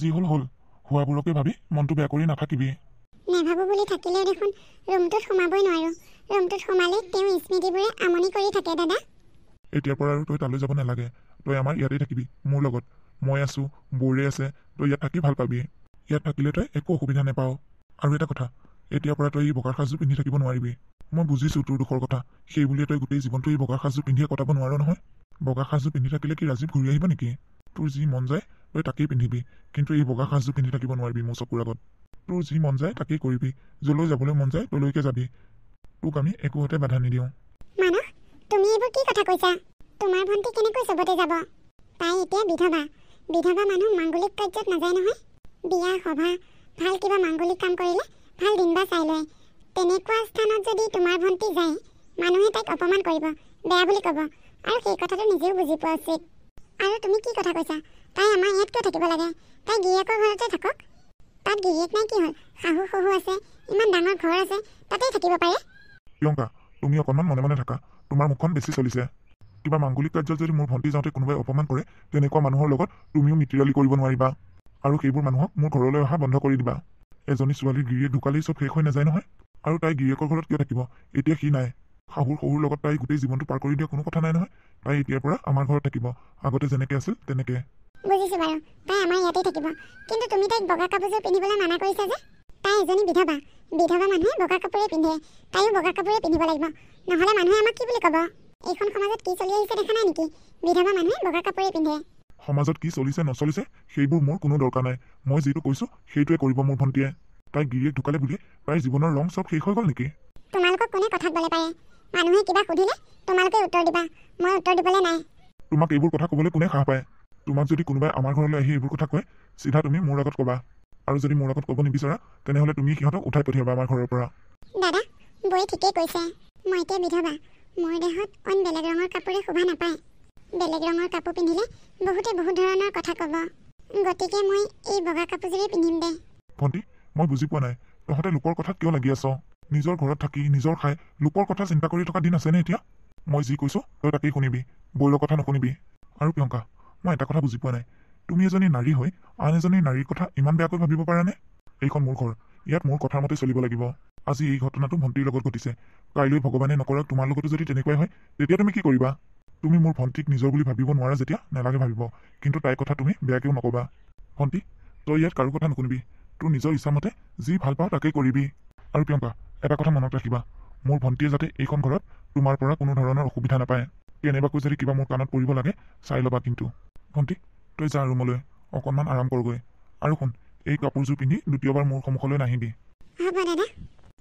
যি হ'ল হ'ল, হোৱাবোৰকে ভাবি মনটো বেয়া কৰি নাথাকিবি। নেভাবো বুলি থাকিলেও দেখোন ৰুমটোত সোমাবই নোৱাৰো। ৰুমটোত সোমালে তেওঁ স্মৃতিবোৰে আমনি কৰি থাকে দাদা। এতিয়াৰ পৰা আৰু তই তালৈ যাব নালাগে। তই আমাৰ ইয়াতে থাকিবি মোৰ লগত। মই আছো, বৌৰে আছে, তই ইয়াত থাকি ভাল পাবি। ইয়াত থাকিলে তই একো অসুবিধা নাপাও। আৰু এটা কথা, এতিয়াৰ পৰা তই এই বগাৰ সাজযোৰ পিন্ধি থাকিব নোৱাৰিবি। মই বুজিছো তোৰ দুখৰ কথা, সেই বুলিয়ে তই গোটেই জীৱনটো এই বগাৰ সাজযোৰ পিন্ধিয়ে কটাব নোৱাৰ নহয়। বগা সাজযোৰ পিন্ধি থাকিলে কি ৰাজীৱ ঘূৰি আহিব নেকি? তোৰ যি মন যায় তই তাকেই পিন্ধিবি, কিন্তু এই বগা সাজযোৰ পিন্ধি থাকিব নোৱাৰিবি মোৰ চকুৰ আগত। তোৰ যি মন যায় তাকেই কৰিবি, যলৈ যাবলৈ মন যায় তলৈকে যাবি। তোক আমি একোতে বাধা নিদিওঁ। মানস, তুমি এইবোৰ কি কথা কৈছা? তোমাৰ ভণ্টি কেনেকৈ চবতে যাব? তাই এতিয়া বিধৱা। বিধৱা মানুহ মাংগলিক কাৰ্যত নাযায় নহয়। বিয়া সভা ভাল কিবা মাংগলিক কাম কৰিলে ভাল দিন বা চাই লয়। তেনেকুৱা স্থানত যদি তোমাৰ ভণ্টি যায়, মানুহে তাইক অপমান কৰিব, বেয়া বুলি ক'ব, আৰু সেই কথাটো নিজেও বুজি পোৱা উচিত। আৰু তুমি কি কথা কৈছা? তাই আমাৰ ইয়াত কিয় থাকিব লাগে? তাই গিৰিয়েকৰ ঘৰতে থাকক। তাত গিৰিয়েক নাই কি হ'ল? শাহু শহু আছে, ইমান ডাঙৰ ঘৰ আছে, তাতেই থাকিব পাৰে। প্ৰিয়ংকা, তুমি অকণমান মনে মনে থাকা। তোমাৰ মুখখন বেছি চলিছে। কিবা মাংগলিক কাৰ্যত যদি মোৰ ভণ্টি যাওঁতে কোনোবাই অপমান কৰে, তেনেকুৱা মানুহৰ লগত তুমিও মিতিৰালি কৰিব নোৱাৰিবা। আৰু সেইবোৰ মানুহক মোৰ ঘৰলৈ অহা বন্ধ কৰি দিবা। এজনী ছোৱালীৰ গিৰিয়েক ঢুকালেই চব শেষ হৈ নাযায় নহয়। আৰু তাই গিৰিয়েকৰ ঘৰত কিয় থাকিব? এতিয়া সি নাই। শাহুৰ শহুৰ লগত তাই গোটেই জীৱনটো পাৰ কৰি দিয়া কোনো কথা নাই নহয়। তাই এতিয়াৰ পৰা আমাৰ ঘৰত থাকিব, আগতে যেনেকে আছিল তেনেকে। বুজিছো বাৰু, তাই আমাৰ ইয়াতেই থাকিব। কিন্তু তুমি তাইক বগা কাপোৰযোৰ পিন্ধিবলৈ মানা কৰিছা যে? তাই এজনী বিধৱা। বিধৱা মানুহে বগা কাপোৰে পিন্ধে। তাইও বগা কাপোৰে পিন্ধিব লাগিব, নহ'লে মানুহে আমাক কি বুলি ক'ব? এইখন সমাজত কি চলি আহিছে দেখা নাই নেকি? বিধৱা মানুহে বগা কাপোৰে পিন্ধে। সমাজত কি চলিছে নচলিছে সেইবোৰ মোৰ কোনো দৰকাৰ নাই। মই যিটো কৈছো সেইটোৱে কৰিব মোৰ ভণ্টিয়ে। তাই গিৰিয়েক ঢুকালে বুলি তাইৰ জীৱনৰ ৰং চব শেষ হৈ গ'ল নেকি? তোমালোকক কোনে কথাত বলে পাৰে? মানুহে কিবা সুধিলে তোমালোকে উত্তৰ দিবা, মই উত্তৰ দিবলৈ নাই। তোমাক এইবোৰ কথা ক'বলৈ কোনে সাহ পায়? তোমাক যদি কোনোবাই আমাৰ ঘৰলৈ আহি এইবোৰ কথা কয়, চিধা তুমি মোৰ আগত ক'বা। আৰু যদি মোৰ আগত ক'ব নিবিচাৰা, তেনেহ'লে তুমি সিহঁতক উঠাই পঠিয়াবা আমাৰ ঘৰৰ পৰা। দাদা, বৌয়ে ঠিকেই কৈছে। মই এতিয়া বিধৱা। মোৰ দেহত অইন বেলেগ ৰঙৰ কাপোৰে শোভা নাপায়। বেলেগ ৰঙৰ কাপোৰ পিন্ধিলে বহুতে বহুত ধৰণৰ কথা ক'ব। গতিকে মই এই বগা কাপোৰযোৰেই পিন্ধিম দে। ভণ্টি, মই বুজি পোৱা নাই, তহঁতে লোকৰ কথাত কিয় লাগি আছ? নিজৰ ঘৰত থাকি নিজৰ খাই লোকৰ কথা চিন্তা কৰি থকা দিন আছেনে এতিয়া? মই যি কৈছো তই তাকেই শুনিবি, বৌৰৰ কথা নুশুনিবি। আৰু প্ৰিয়ংকা, মই এটা কথা বুজি পোৱা নাই, তুমি এজনী নাৰী হৈ আন এজনী নাৰীৰ কথা ইমান বেয়াকৈ ভাবিব পাৰানে? এইখন মোৰ ঘৰ, ইয়াত মোৰ কথাৰ মতে চলিব লাগিব। আজি এই ঘটনাটো ভণ্টিৰ লগত ঘটিছে, কাইলৈ ভগৱানে নকৰক তোমাৰ লগতো যদি তেনেকুৱাই হয়, তেতিয়া তুমি কি কৰিবা? তুমি মোৰ ভণ্টিক নিজৰ বুলি ভাবিব নোৱাৰা যেতিয়া নালাগে ভাবিব, কিন্তু তাইৰ কথা তুমি বেয়াকেও নকবা। ভণ্টি, তই ইয়াত কাৰো কথা নুশুনিবি, তোৰ নিজৰ ইচ্ছামতে যি ভাল পাওঁ তাকেই কৰিবি। আৰু প্ৰিয়ংকা, এটা কথা মনত ৰাখিবা, মোৰ ভণ্টিয়ে যাতে এইখন ঘৰত তোমাৰ পৰা কোনো ধৰণৰ অসুবিধা নাপায়। কেনেবাকৈ যদি কিবা মোৰ কাণত পৰিব লাগে চাই ল'বা কিন্তু। ভণ্টি, তই যা ৰুমলৈ, অকণমান আৰাম কৰগৈ। আৰু শুন, এই কাপোৰযোৰ পিন্ধি দ্বিতীয়বাৰ মোৰ সন্মুখলৈ নাহিবি। হ'ব দাদা।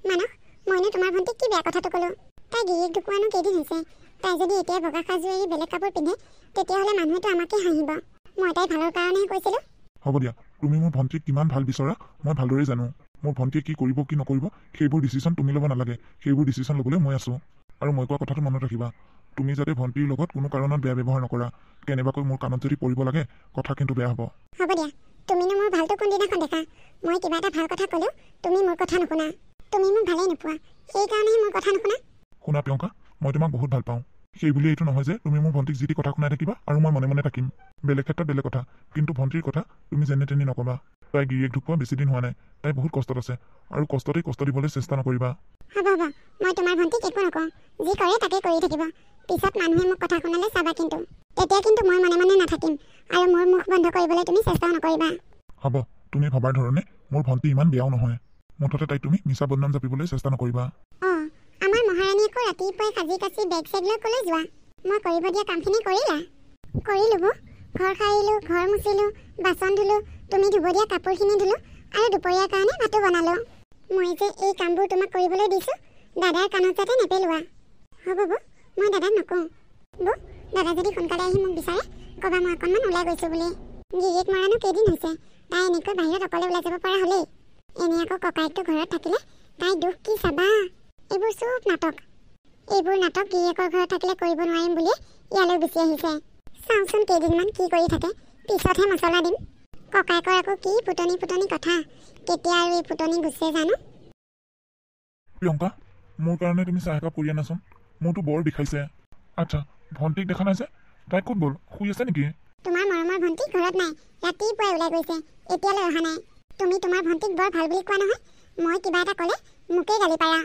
মানস, মইনো তোমাৰ ভণ্টিক কি বেয়া কথাটো ক'লো? তাই গিৰিয়েক ঢুকুৱানো কেইদিন হৈছে? তাই যদি এতিয়া বগা সাজযোৰ এৰি বেলেগ কাপোৰ পিন্ধে, তেতিয়াহ'লে মানুহেতো আমাকে হাঁহিব। মই তাইৰ ভালৰ কাৰণেহে কৈছিলোঁ। হ'ব দিয়া, তুমি মোৰ ভণ্টিক কিমান ভাল বিচৰা মই ভালদৰে জানো। মোৰ ভণ্টিয়ে কি কৰিব কি নকৰিব সেইবোৰ ডিচিশ্যন তুমি ল'ব নালাগে, সেইবোৰ ডিচিশ্যন ল'বলৈ মই আছোঁ। আৰু মই কোৱা কথাটো মনত ৰাখিবা, তুমি যাতে ভণ্টিৰ লগত কোনো কাৰণত বেয়া ব্যৱহাৰ নকৰা। কেনেবাকৈ মোৰ কাণত যদি পৰিব লাগে, কথা কিন্তু বেয়া হ'ব। হ'ব দিয়া, তুমিনো মোৰ ভালটো কোনদিনাখন দেখা? মই কিবা এটা ভাল কথা ক'লেও তুমি মোৰ কথা নুশুনা। তুমি মোক ভালেই নোপোৱা, সেইকাৰণেহে মোৰ কথা নুশুনা। শুনা প্ৰিয়ংকা, মই তোমাক বহুত ভাল পাওঁ। সেই বুলি এইটো নহয় যে তুমি মোৰ ভণ্টিক যি টি কথা শুনাই থাকিবা আৰু মই মনে মনে থাকিম। বেলেগ ক্ষেত্ৰত বেলেগ কথা, কিন্তু ভণ্টিৰ কথা তুমি যেনে তেনে নকবা। তাই গিৰিয়েক ঢুকোৱা বেছি দিন হোৱা নাই, তাই বহুত কষ্টত আছে, আৰু কষ্টতেই কষ্ট দিবলৈ চেষ্টা নকৰিবা। হ'ব হ'ব, মই তোমাৰ ভণ্টিক একো নকওঁ, যি কৰে তাকে কৰি থাকিব। পিছত মানুহে মোক কথা শুনালে চাবা কিন্তু। তেতিয়া কিন্তু মই মনে মনে নাথাকিম, আৰু মোৰ মুখ বন্ধ কৰিবলৈ তুমি চেষ্টাও নকৰিবা। হ'ব, তুমি ভবাৰ ধৰণে মোৰ ভণ্টি ইমান বেয়াও নহয়। মুঠতে তাইক তুমি মিছা বদনাম জাপিবলৈ চেষ্টা নকৰিবা। অঁ, আমাৰ মহাৰাণী আকৌ ৰাতিপুৱাই সাজি কাচি বেগ চেগ লৈ ক'লৈ যোৱা? মই কৰিব দিয়া কামখিনি কৰিলা? কৰিলোঁ বৌ। ঘৰ সাৰিলোঁ, ঘৰ মুচিলোঁ, বাচন ধুলোঁ, তুমি ধুব দিয়া কাপোৰখিনি ধুলোঁ, আৰু দুপৰীয়াৰ কাৰণে ভাতো বনালোঁ। মই যে এই কামবোৰ তোমাক কৰিবলৈ দিছোঁ, দাদাৰ কাণত যাতে নেপেলোৱা। হ'ব বৌ, মই দাদাক নকওঁ। বৌ, দাদা যদি সোনকালে আহি মোক বিচাৰে, ক'বা মই অকণমান ওলাই গৈছোঁ বুলি। গিৰিয়েক মৰানো কেইদিন হৈছে? তাই এনেকৈ বাহিৰত অকলে ওলাই যাব পৰা হ'লেই। এনে আকৌ ককায়েকটো ঘৰত থাকিলে তাই দুখ কি চাবা? এইবোৰ চব নাটক। এইবোৰ নাটক গিৰিয়েকৰ ঘৰত থাকিলে কৰিব নোৱাৰিম বুলিয়ে ইয়ালৈ গুচি আহিছে। চাওঁচোন কেইদিনমান কি কৰি থাকে, পিছতহে মছলা দিম। ককায়েকৰ আকৌ কি ফুটনি ফুটনি কথা, কেতিয়া আৰু এই ফুটনি গুচে জানো। প্ৰিয়ংকা, মোৰ কাৰণে তুমি চাহ একাপ কৰি আনাচোন, মোৰতো বৰ বিষাইছে। আচ্ছা, ভণ্টিক দেখা নাই যে, তাই ক'ত গ'ল? শুই আছে নেকি? তোমাৰ মৰমৰ তোমাৰ ভণ্টি ঘৰত নাই, ৰাতিপুৱাই ওলাই গৈছে, এতিয়ালৈ অহা নাই। তুমি তোমাৰ ভণ্টিক বৰ ভাল বুলি কোৱা নহয়, মই কিবা এটা ক'লে মোকেই গালি পাৰা।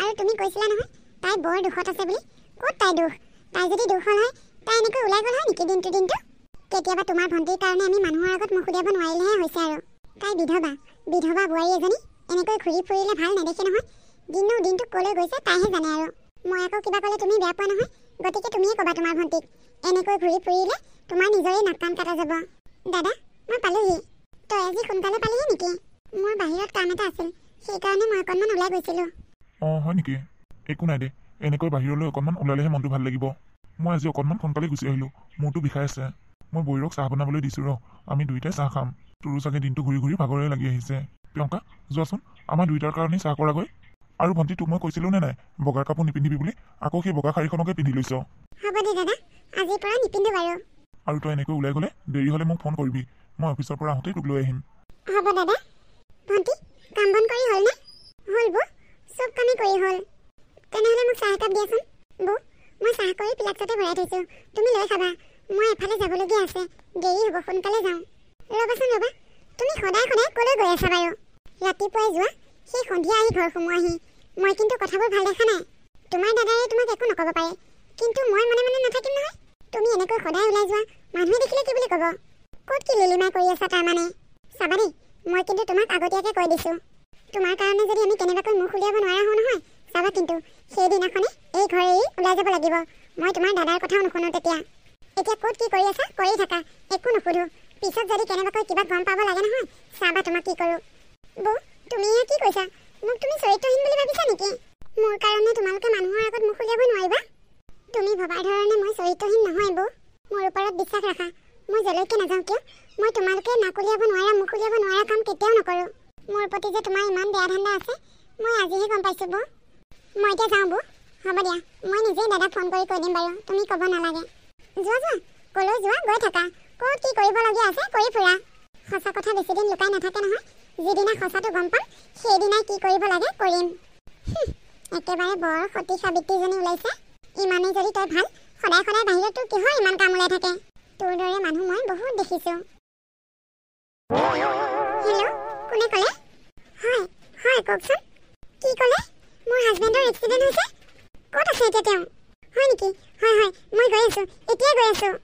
আৰু তুমি কৈছিলা নহয় তাই বৰ দুখত আছে বুলি। ক'ত তাই দুখ? তাই যদি দুখ হ'ল হয় তাই এনেকৈ ওলাই গ'ল হয় নেকি দিনটো? কেতিয়াবা তোমাৰ ভণ্টিৰ কাৰণে আমি মানুহৰ আগত মুখ উলিয়াব নোৱাৰিলেহে হৈছে আৰু। তাই বিধৱা বোৱাৰী এজনী এনেকৈ ঘূৰি ফুৰিলে ভাল নেদেখে নহয়। দিনটো ক'লৈ গৈছে তাইহে জানে আৰু। মই আকৌ কিবা ক'লে তুমি বেয়া পোৱা নহয়, গতিকে তুমিয়ে ক'বা তোমাৰ ভণ্টিক। এনেকৈ ঘূৰি ফুৰিলে তোমাৰ নিজৰে নাক কাণ কাটা যাব। দাদা, মই পালোহি। তই আজি সোনকালে পালিহি নেকি? মোৰ বাহিৰত কাম এটা আছিল, সেইকাৰণে মই অকণমান ওলাই গৈছিলোঁ। হয় নেকি? একো নাই দে, এনেকৈ বাহিৰলৈ অকণমান ওলালেহে মনটো ভাল লাগিব। মই আজি অকণমান সোনকালে গুচি আহিলোঁ, মূৰটো বিষাই আছে। মই বৈৰক চাহ বনাবলৈ দিছোঁ ৰ, আমি দুয়োটাই চাহ খাম। তোৰো চাগে দিনটো ঘূৰি ঘূৰি ভাগৰে লাগি আহিছে। প্ৰিয়ংকা, যোৱাচোন আমাৰ দুয়োটাৰ কাৰণেই চাহ কৰাগৈ। আৰু ভণ্টি, তোক মই কৈছিলোঁ নে নাই বগাৰ কাপোৰ নিপিন্ধিবি বুলি? আকৌ সেই বগা শাৰীখনকে পিন্ধি লৈছ। হ'ব দে দাদা, আজিৰ পৰা নিপিন্ধো বাৰু। আৰু তই এনেকৈ ওলাই গ'লে দেৰি হ'লে মোক ফোন কৰিবি, মই অফিচৰ পৰা আহোঁতেই তোক লৈ আহিম। হ'ব দাদা। ভণ্টি, কাম বন কৰি হ'লনে? হ'ল বৌ, চব কামেই কৰি হ'ল। তেনেহ'লে মোক চাহ একাপ দিয়াচোন। বৌ, মই চাহ কৰি ফ্লাক্সতে ভৰাই থৈছোঁ, তুমি লৈ খাবা। মই এফালে যাবলগীয়া আছে, দেৰি হ'ব, সোনকালে যাওঁ। ৰ'বা, তুমি সদায় ক'লৈ গৈ আছা বাৰু? ৰাতিপুৱাই যোৱা, সেই সন্ধিয়া আহি ঘৰ সোমোৱাহি। মই কিন্তু কথাবোৰ ভাল দেখা নাই। তোমাৰ দাদাৰে তোমাক একো নক'ব পাৰে, কিন্তু মই মনে নাথাকিম নহয়। তুমি এনেকৈ সদায় ওলাই যোৱা, মানুহে দেখিলে কি বুলি ক'ব? ক'ত কি লিলিমাই কৰি আছা তাৰমানে? চাবা দেই, মই কিন্তু তোমাক আগতীয়াকৈ কৈ দিছোঁ। তোমাৰ কাৰণে যদি আমি কেনেবাকৈ মুখ উলিয়াব নোৱাৰা হওঁ নহয়, চাবা কিন্তু সেইদিনাখনে এই ঘৰ এৰি ওলাই যাব লাগিব। মই তোমাৰ দাদাৰ কথাও নুশুনো তেতিয়া। এতিয়া ক'ত কি কৰি আছা কৰি থাকা, একো নুসুধো। পিছত যদি কেনেবাকৈ কিবা গম পাব লাগে নহয়, চাবা তোমাক কি কৰোঁ। বৌ, তুমি এয়া কি কৈছা? মোক তুমি চৰিত্ৰহীন বুলি ভাবিছা নেকি? মোৰ কাৰণে তোমালোকে মানুহৰ আগত মুখ উলিয়াব নোৱাৰিবা? তুমি ভবাৰ ধৰণে মই চৰিত্ৰহীন নহয় বৌ। মোৰ ওপৰত বিশ্বাস ৰাখা। মই যলৈকে নাযাওঁ কিয়, মই তোমালোকে নাক উলিয়াব নোৱাৰা, মুখ উলিয়াব নোৱাৰা কাম কেতিয়াও নকৰোঁ। মোৰ প্ৰতি যে তোমাৰ ইমান বেয়া ধান্দা আছে, মই আজিহে গম পাইছোঁ বৌ। মই এতিয়া যাওঁ বৌ। হ'ব দিয়া, মই নিজেই দাদাক ফোন কৰি কৈ দিম বাৰু, তুমি ক'ব নালাগে। যোৱা, ক'লৈ যোৱা গৈ থাকা। ক'ত কি কৰিবলগীয়া আছে কৰি ফুৰা। সঁচা কথা বেছিদিন লুকাই নাথাকে নহয়। যিদিনা সঁচাটো গম পাম, সেইদিনাই কি কৰিব লাগে কৰিম। একেবাৰে বৰ সতী সাবিত্ৰীজনী ওলাইছে। ইমানেই যদি তই ভাল, সদায় বাহিৰত তোৰ কিহৰ ইমান কাম ওলাই থাকে? তোৰ দৰে মানুহ মই বহুত দেখিছোঁ। হেল্ল', কোনে ক'লে? হয় কওকচোন। কি ক'লে? মোৰ হাজবেণ্ডৰ এক্সিডেণ্ট হৈছে। ক'ত আছে এতিয়া তেওঁ? হয় নেকি? হয়, মই গৈ আছোঁ, এতিয়াই গৈ আছোঁ।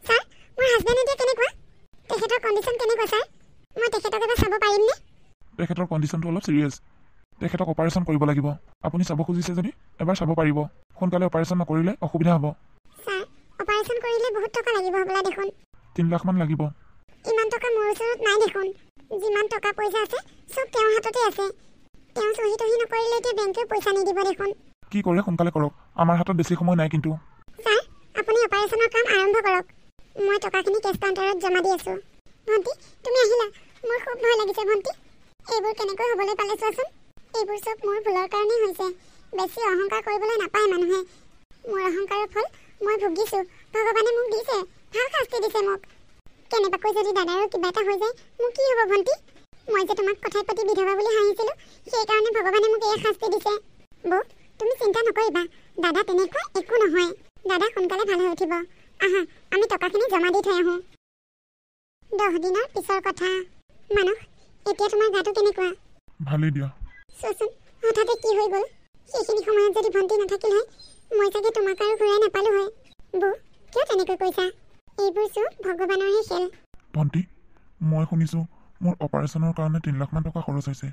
ছাৰ, মোৰ হাজবেণ্ড এতিয়া কেনেকুৱা? তেখেতৰ কণ্ডিশ্যন কেনেকুৱা ছাৰ? মই তেখেতক এবাৰ চাব পাৰিমনে? তেখেতৰ কণ্ডিশ্যনটো অলপ চিৰিয়াছ, তেখেতক অপাৰেশ্যন কৰিব লাগিব। আপুনি চাব খুজিছে যদি এবাৰ চাব পাৰিব। সোনকালে অপাৰেশ্যন নকৰিলে অসুবিধা হ'ব। ছাৰ, অপাৰেশ্যন কৰিলে বহুত টকা লাগিব হ'বলা দেখোন। 3 লাখ মান লাগিব। ইমান টকা মোৰ ওচৰত নাই দেখোন। যিমান টকা পইচা আছে চব তেওঁৰ হাততে আছে। তেওঁ চহী তহী নকৰিলে এতিয়া বেংকেও পইচা নিদিব দেখোন। কি কৰে সোনকালে কৰক, আমাৰ হাতত বেছি সময় নাই কিন্তু। ছাৰ, আপুনি অপাৰেশ্যনৰ কাম আৰম্ভ কৰক। মই টকাখিনি কেছ কাউণ্টাৰত জমা দি আছোঁ। ভণ্টি, তুমি আহিলা? মোৰ খুব ভয় লাগিছে ভণ্টি। এইবোৰ কেনেকৈ হ'বলৈ পালে চোৱাচোন। এইবোৰ চব মোৰ ভুলৰ কাৰণেই হৈছে। বেছি অহংকাৰ কৰিবলৈ নাপায় মানুহে। মোৰ অহংকাৰৰ ফল মই ভুগিছোঁ। ভগৱানে মোক দিছে, ভাল শাস্তি দিছে মোক। কেনেবাকৈ যদি দাদাৰো কিবা এটা হৈ যায়, মোক কি হ'ব ভণ্টি? মই যে তোমাক কথাই পাতি বিধৱা বুলি হাঁহিছিলোঁ, সেইকাৰণে ভগৱানে মোক এই শাস্তি দিছে। বৌ, তুমি চিন্তা নকৰিবা, দাদা তেনেকুৱা একো নহয়। দাদা সোনকালে ভাল হৈ উঠিব। আহা, আমি টকাখিনি জমা দি থৈ আহোঁ। 10 দিনৰ পিছৰ কথা। মানস, এতিয়া তোমাৰ গাটো কেনেকুৱা? ভালেই দিয়া। চোৱাচোন, হঠাতে কি হৈ গ'ল? সেইখিনি সময়ত যদি ভণ্টি নাথাকিল হয়, মই চাগে তোমাক আৰু ঘূৰাই নাপালোঁ হয়। বৌ, কিয় তেনেকৈ কৈছা? এইবোৰ চব ভগৱানৰহে খেল। ভণ্টি, মই শুনিছোঁ মোৰ অপাৰেশ্যনৰ কাৰণে 3 লাখ মান টকা খৰচ হৈছে।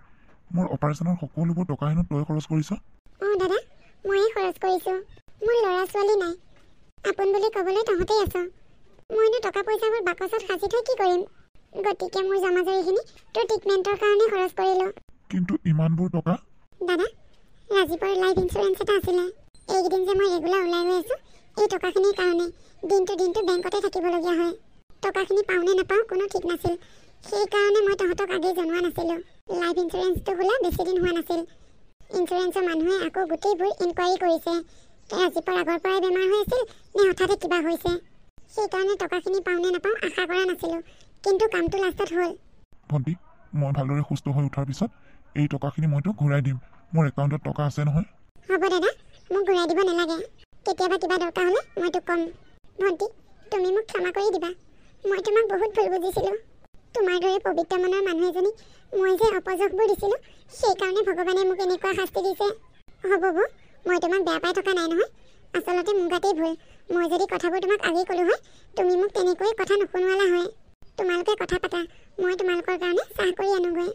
মোৰ অপাৰেশ্যনৰ সকলোবোৰ টকা হেনো তই খৰচ কৰিছ? দাদা, ময়ে খৰচ কৰিছোঁ। মোৰ ল'ৰা ছোৱালী নাই। আপোন বুলি ক'বলৈ তহঁতেই আছ। মইনো টকা পইচাবোৰ বাকচত সাঁচি থৈ কি কৰিম? গতিকে মোৰ জমাজৰিখিনি তোৰ ট্ৰিটমেণ্টৰ কাৰণে খৰচ কৰিলোঁ। কিন্তু ইমানবোৰ টকা? দাদা, ৰাজীৱৰ লাইফ ইঞ্চুৰেঞ্চ এটা আছিলে। এইকেইদিন যে মই ৰেগুলাৰ ওলাই গৈ আছোঁ, এই টকাখিনিৰ কাৰণে দিনটো বেংকতে থাকিবলগীয়া হয়। টকাখিনি পাওঁ নে নাপাওঁ কোনো ঠিক নাছিল। সেইকাৰণে মই তহঁতক আগেই জনোৱা নাছিলোঁ। লাইফ ইঞ্চুৰেঞ্চটো খোলা বেছিদিন হোৱা নাছিল। ইঞ্চুৰেঞ্চৰ মানুহে আকৌ গোটেইবোৰ ইনকুৱাৰী কৰিছে। ৰাজীৱৰ আগৰ পৰাই বেমাৰ হৈ আছিল নে হঠাতে কিবা হৈছে। সেইকাৰণে টকাখিনি পাওঁ নে নাপাওঁ আশা কৰা নাছিলোঁ, কিন্তু কামটো লাষ্টত হ'ল। ভণ্টি, মই ভালদৰে সুস্থ হৈ উঠাৰ পিছত এই টকাখিনি মই তোক ঘূৰাই দিম। মোৰ একাউণ্টত টকা আছে নহয়। হ'ব দাদা, মোক ঘূৰাই দিব নালাগে। কেতিয়াবা কিবা দৰকাৰ হ'লে মই তোক ক'ম। ভণ্টি, তুমি মোক ক্ষমা কৰি দিবা। মই তোমাক বহুত ভুল বুজিছিলোঁ। তোমাৰ দৰে পবিত্ৰ মনৰ মানুহ এজনীক মই যে অপযশবোৰ দিছিলোঁ, সেইকাৰণে ভগৱানে মোক এনেকুৱা শাস্তি দিছে। হ'ব বৌ, মই তোমাক বেয়া পাই থকা নাই নহয়। আচলতে মোৰ গাতেই ভুল। মই যদি কথাবোৰ তোমাক আগেই ক'লোঁ হয়, তুমি মোক তেনেকৈ কথা নুশুনোৱালা হয়। তোমালোকে কথা পাতা, মই তোমালোকৰ কাৰণে চাহ কৰি আনোগৈ।